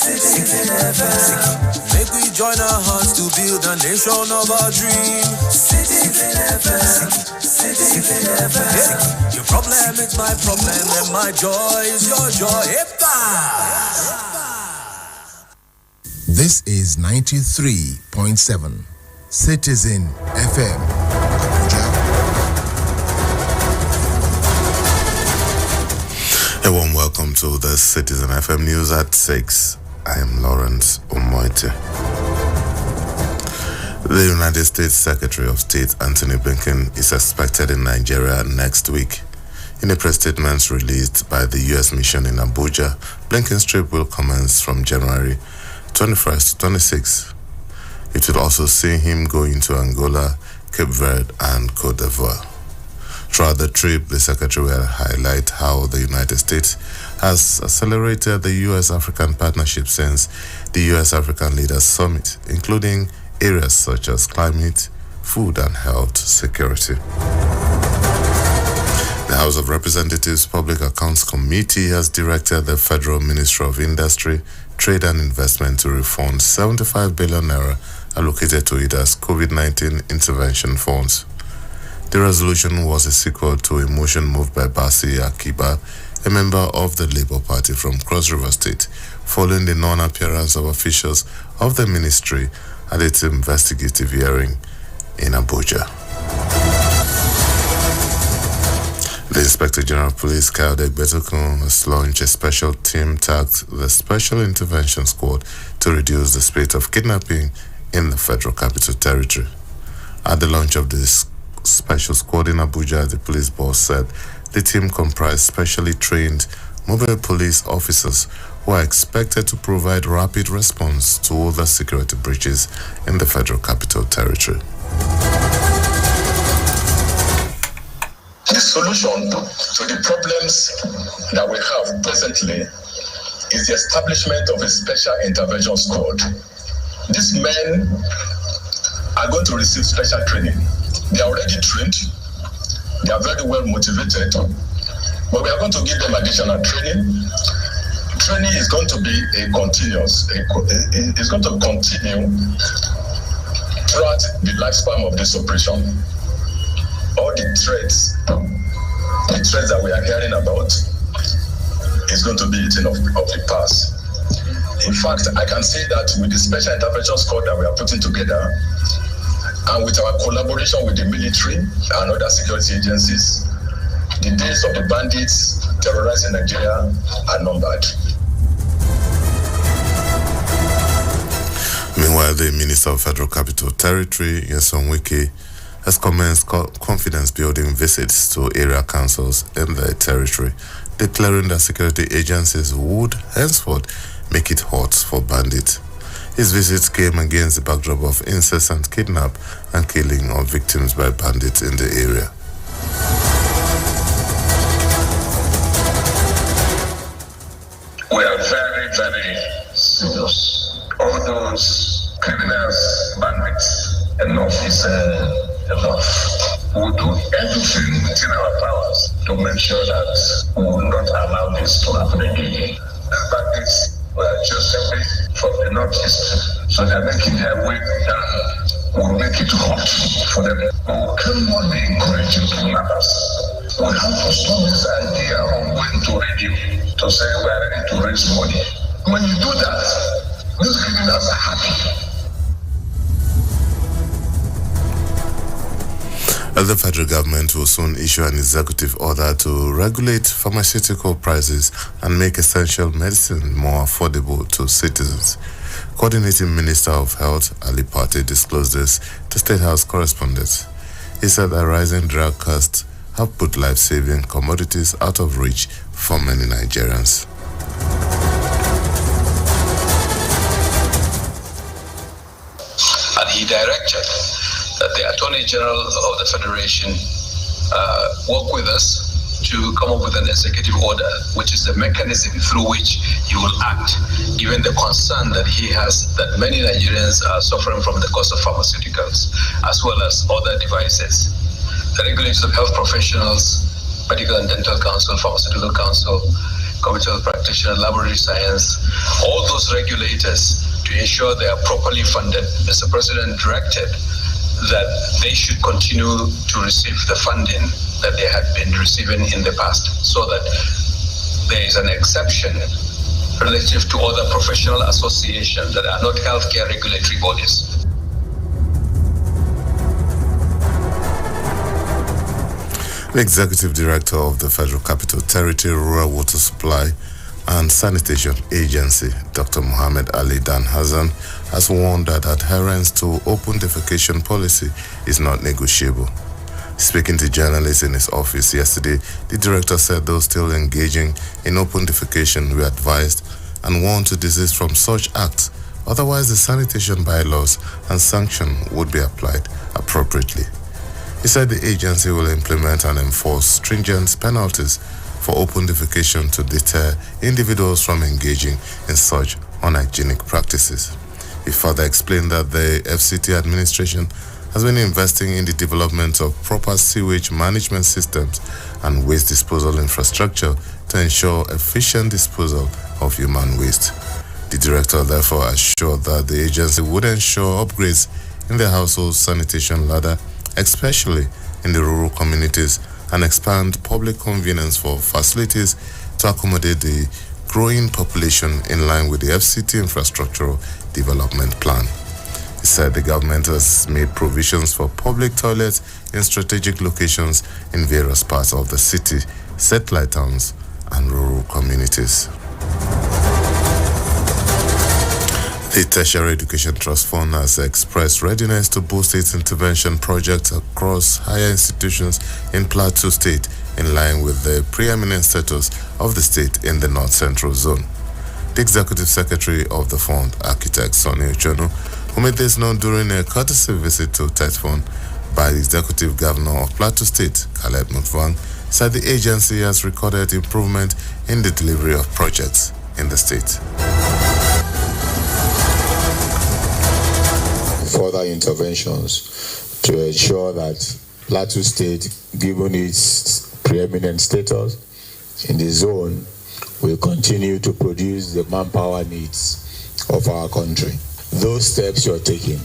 Make we join our hearts to build a nation of our dream. Your problem is my problem and my joy is your joy. This is 93.7 Citizen FM. Abuja. A warm welcome to the Citizen FM News at 6. I am Lawrence Omoite. The United States Secretary of State Anthony Blinken is expected in Nigeria next week. In a press statement released by the U.S. mission in Abuja, Blinken's trip will commence from January 21st to 26th. It will also see him go into Angola, Cape Verde, and Cote d'Ivoire. Throughout the trip, the Secretary will highlight how the United States has accelerated the U.S.-African partnership since the U.S.-African Leaders Summit, including areas such as climate, food, and health security. The House of Representatives Public Accounts Committee has directed the Federal Ministry of Industry, Trade and Investment to refund 75 billion naira allocated to it as COVID-19 intervention funds. The resolution was a sequel to a motion moved by Basi Akiba, a member of the Labour Party from Cross River State, following the non-appearance of officials of the ministry at its investigative hearing in Abuja. The Inspector General of Police, Kayode Betokun, has launched a special team tagged the Special Intervention Squad to reduce the spate of kidnapping in the Federal Capital Territory. At the launch of this special squad in Abuja, the police boss said the team comprised specially trained mobile police officers who are expected to provide rapid response to all the security breaches in the Federal Capital Territory. The solution to the problems that we have presently is the establishment of a special intervention squad. These men are going to receive special training. They are already trained. They are very well motivated. But we are going to give them additional training. Training is going to be it's going to continue throughout the lifespan of this operation. All the threats that we are hearing about is going to be eaten of the past. In fact, I can say that with the special intervention squad that we are putting together, and with our collaboration with the military and other security agencies, the days of the bandits terrorizing Nigeria are numbered. Meanwhile, the Minister of Federal Capital Territory, Nyesom Wike, has commenced confidence-building visits to area councils in the territory, declaring that security agencies would henceforth make it hot for bandits. His visits came against the backdrop of incessant kidnap and killing of victims by bandits in the area. We are very, very serious. All those criminals, bandits, enough is enough. We will do everything within our powers to make sure that we will not allow this to happen again. Bandits were just away from the northeast, so they're making their way down. We'll make it hot for them. We cannot be encouraging kidnappers. We have to stop this idea of going to radio to say we are ready to raise money. When you do that, these criminals are happy. The federal government will soon issue an executive order to regulate pharmaceutical prices and make essential medicine more affordable to citizens. Coordinating Minister of Health Ali Pate disclosed this to State House correspondents. He said that rising drug costs have put life-saving commodities out of reach for many Nigerians. And he directed that the Attorney General of the Federation work with us to come up with an executive order, which is the mechanism through which he will act, given the concern that he has that many Nigerians are suffering from the cost of pharmaceuticals, as well as other devices. The regulators of health professionals, Medical and Dental Council, Pharmaceutical Council, Committee of Practitioner, Laboratory Science, all those regulators to ensure they are properly funded. Mr. President directed that they should continue to receive the funding that they had been receiving in the past, so that there is an exception relative to other professional associations that are not healthcare regulatory bodies. The Executive Director of the Federal Capital Territory Rural Water Supply and Sanitation Agency, Dr. Mohammed Ali Dan Hassan, has warned that adherence to open defecation policy is not negotiable. Speaking to journalists in his office yesterday, the director said those still engaging in open defecation were advised and warned to desist from such acts, otherwise the sanitation bylaws and sanction would be applied appropriately. He said the agency will implement and enforce stringent penalties for open defecation to deter individuals from engaging in such unhygienic practices. He further explained that the FCT administration has been investing in the development of proper sewage management systems and waste disposal infrastructure to ensure efficient disposal of human waste. The director therefore assured that the agency would ensure upgrades in the household sanitation ladder, especially in the rural communities, and expand public convenience for facilities to accommodate the growing population in line with the FCT infrastructural development plan. He said the government has made provisions for public toilets in strategic locations in various parts of the city, satellite towns, and rural communities. The Tertiary Education Trust Fund has expressed readiness to boost its intervention projects across higher institutions in Plateau State in line with the preeminent status of the state in the North Central Zone. The Executive Secretary of the fund, Architect Sonny Ochono, who made this known during a courtesy visit to TET Fund by the Executive Governor of Plateau State, Caleb Mutvang, said the agency has recorded improvement in the delivery of projects in the state. Further interventions to ensure that Plateau State, given its preeminent status in the zone, will continue to produce the manpower needs of our country. Those steps you're taking,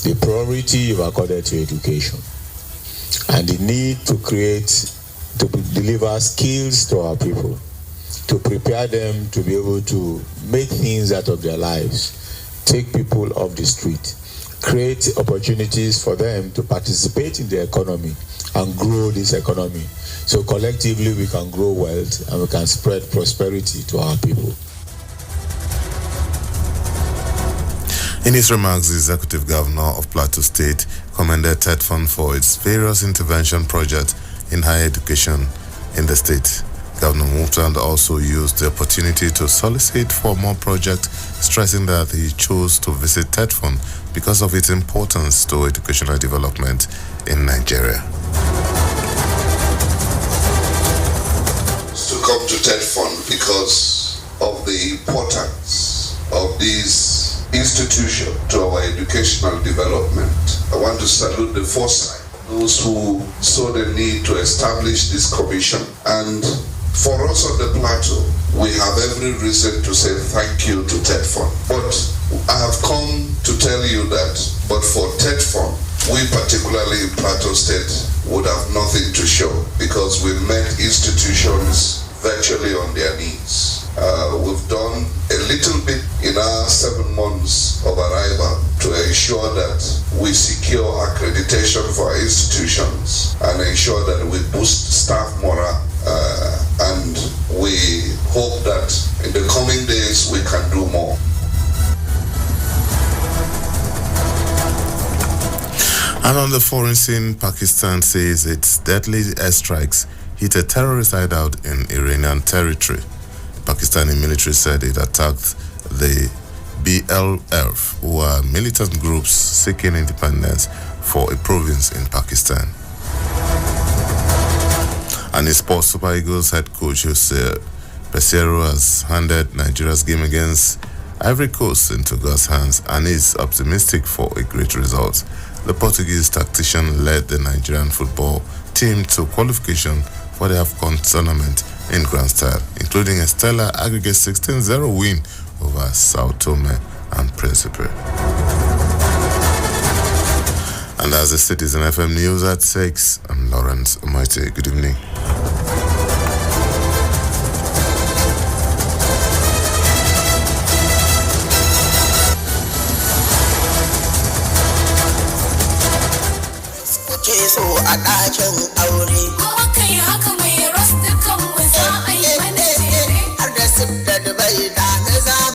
the priority you've accorded to education, and the need to deliver skills to our people, to prepare them to be able to make things out of their lives, take people off the street, create opportunities for them to participate in the economy and grow this economy. So collectively we can grow wealth and we can spread prosperity to our people. In his remarks, the Executive Governor of Plateau State commended TET Fund for its various intervention projects in higher education in the state. Governor Muftand also used the opportunity to solicit for more projects, stressing that he chose to visit TET Fund because of its importance to educational development in Nigeria. To come to TET Fund because of the importance of this institution to our educational development. I want to salute the foresight, those who saw the need to establish this commission. And for us on the plateau, we have every reason to say thank you to TET Fund. But I have come to tell you that, but for TET Fund, we particularly in Plateau State would have nothing to show because we've met institutions virtually on their knees. We've done a little bit in our 7 months of arrival to ensure that we secure accreditation for our institutions and ensure that we boost staff morale. And we hope that in the coming days we can do more. And on the foreign scene, Pakistan says its deadly airstrikes hit a terrorist hideout in Iranian territory. Pakistani military said it attacked the BLF, who are militant groups seeking independence for a province in Pakistan. And in sports, Super Eagles head coach Jose Peseiro has handed Nigeria's game against Ivory Coast into God's hands and is optimistic for a great result. The Portuguese tactician led the Nigerian football team to qualification for the AFCON tournament in grand style, including a stellar aggregate 16-0 win over Sao Tome and Principe. And as the Citizen FM News at 6, I'm Lawrence Omoite. Good evening. So a ɗakin aure